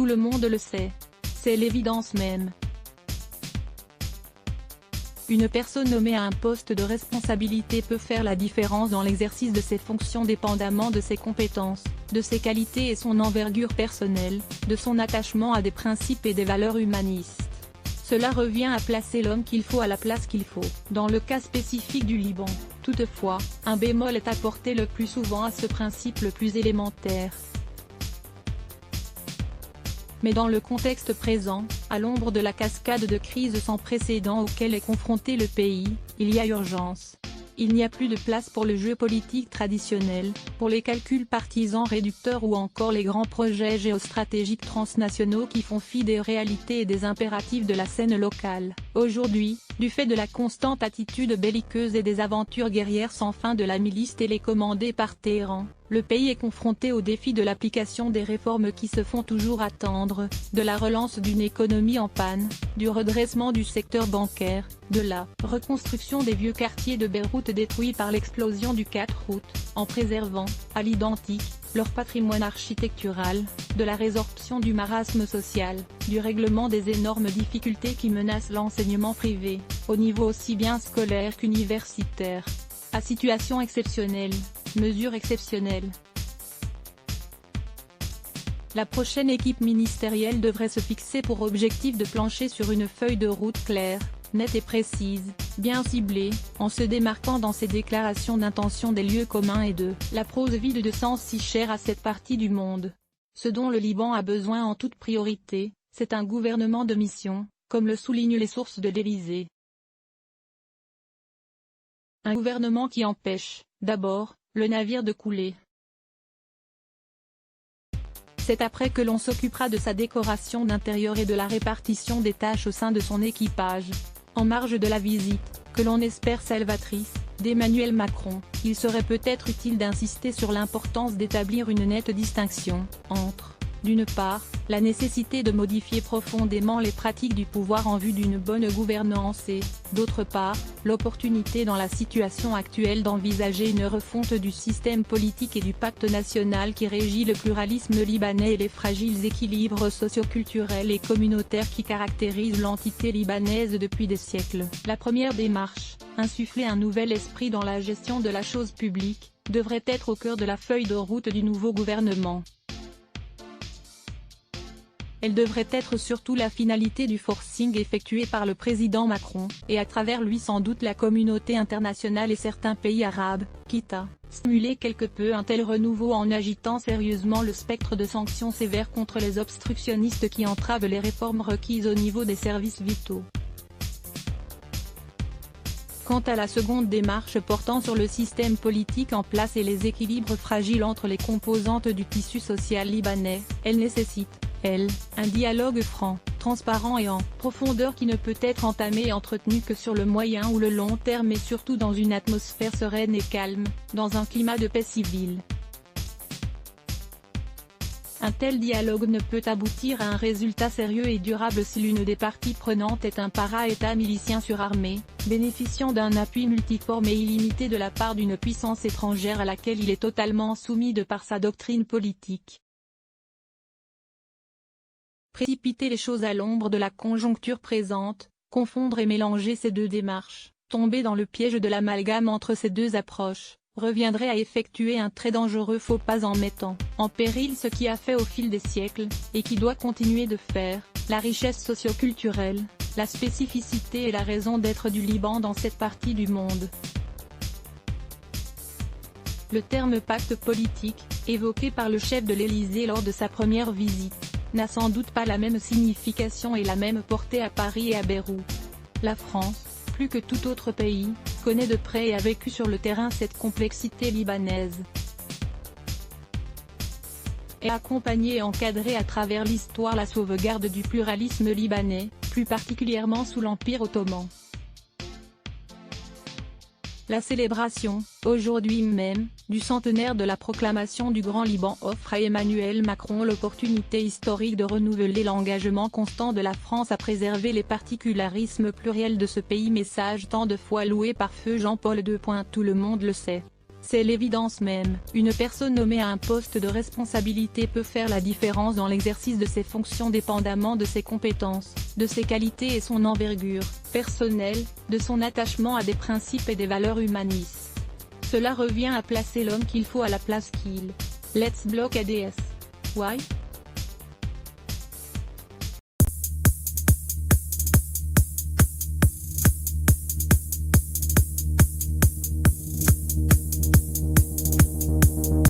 Tout le monde le sait. C'est l'évidence même. Une personne nommée à un poste de responsabilité peut faire la différence dans l'exercice de ses fonctions dépendamment de ses compétences, de ses qualités et son envergure personnelle, de son attachement à des principes et des valeurs humanistes. Cela revient à placer l'homme qu'il faut à la place qu'il faut. Dans le cas spécifique du Liban, toutefois, un bémol est apporté le plus souvent à ce principe le plus élémentaire. Mais dans le contexte présent, à l'ombre de la cascade de crises sans précédent auquel est confronté le pays, il y a urgence. Il n'y a plus de place pour le jeu politique traditionnel, pour les calculs partisans réducteurs ou encore les grands projets géostratégiques transnationaux qui font fi des réalités et des impératifs de la scène locale. Aujourd'hui, du fait de la constante attitude belliqueuse et des aventures guerrières sans fin de la milice télécommandée par Téhéran, le pays est confronté au défi de l'application des réformes qui se font toujours attendre, de la relance d'une économie en panne, du redressement du secteur bancaire, de la reconstruction des vieux quartiers de Beyrouth détruits par l'explosion du 4 août, en préservant, à l'identique, leur patrimoine architectural, de la résorption du marasme social, du règlement des énormes difficultés qui menacent l'enseignement privé, au niveau aussi bien scolaire qu'universitaire. À situation exceptionnelle, mesure exceptionnelle. La prochaine équipe ministérielle devrait se fixer pour objectif de plancher sur une feuille de route claire, nette et précise, bien ciblée, en se démarquant dans ses déclarations d'intention des lieux communs et de la prose vide de sens si chère à cette partie du monde. Ce dont le Liban a besoin en toute priorité, c'est un gouvernement de mission, comme le soulignent les sources de l'Élysée. Un gouvernement qui empêche, d'abord, le navire de couler. C'est après que l'on s'occupera de sa décoration d'intérieur et de la répartition des tâches au sein de son équipage. En marge de la visite, que l'on espère salvatrice, d'Emmanuel Macron, il serait peut-être utile d'insister sur l'importance d'établir une nette distinction, entre, d'une part, la nécessité de modifier profondément les pratiques du pouvoir en vue d'une bonne gouvernance et, d'autre part, l'opportunité dans la situation actuelle d'envisager une refonte du système politique et du pacte national qui régit le pluralisme libanais et les fragiles équilibres socio-culturels et communautaires qui caractérisent l'entité libanaise depuis des siècles. La première démarche, insuffler un nouvel esprit dans la gestion de la chose publique, devrait être au cœur de la feuille de route du nouveau gouvernement. Elle devrait être surtout la finalité du forcing effectué par le président Macron, et à travers lui sans doute la communauté internationale et certains pays arabes, quitte à stimuler quelque peu un tel renouveau en agitant sérieusement le spectre de sanctions sévères contre les obstructionnistes qui entravent les réformes requises au niveau des services vitaux. Quant à la seconde démarche portant sur le système politique en place et les équilibres fragiles entre les composantes du tissu social libanais, elle nécessite, un dialogue franc, transparent et en profondeur qui ne peut être entamé et entretenu que sur le moyen ou le long terme et surtout dans une atmosphère sereine et calme, dans un climat de paix civile. Un tel dialogue ne peut aboutir à un résultat sérieux et durable si l'une des parties prenantes est un para-État milicien surarmé, bénéficiant d'un appui multiforme et illimité de la part d'une puissance étrangère à laquelle il est totalement soumis de par sa doctrine politique. Précipiter les choses à l'ombre de la conjoncture présente, confondre et mélanger ces deux démarches, tomber dans le piège de l'amalgame entre ces deux approches, reviendrait à effectuer un très dangereux faux pas en mettant en péril ce qui a fait au fil des siècles, et qui doit continuer de faire, la richesse socio-culturelle, la spécificité et la raison d'être du Liban dans cette partie du monde. Le terme pacte politique, évoqué par le chef de l'Élysée lors de sa première visite, n'a sans doute pas la même signification et la même portée à Paris et à Beyrouth. La France, plus que tout autre pays, connaît de près et a vécu sur le terrain cette complexité libanaise. Elle a accompagné et encadré à travers l'histoire la sauvegarde du pluralisme libanais, plus particulièrement sous l'Empire ottoman. La célébration, aujourd'hui même, du centenaire de la proclamation du Grand Liban offre à Emmanuel Macron l'opportunité historique de renouveler l'engagement constant de la France à préserver les particularismes pluriels de ce pays, message tant de fois loué par feu Jean-Paul II. Tout le monde le sait. C'est l'évidence même, une personne nommée à un poste de responsabilité peut faire la différence dans l'exercice de ses fonctions dépendamment de ses compétences, de ses qualités et son envergure personnelle, de son attachement à des principes et des valeurs humanistes. Cela revient à placer l'homme qu'il faut à la place qu'il. Let's block ADS. Why?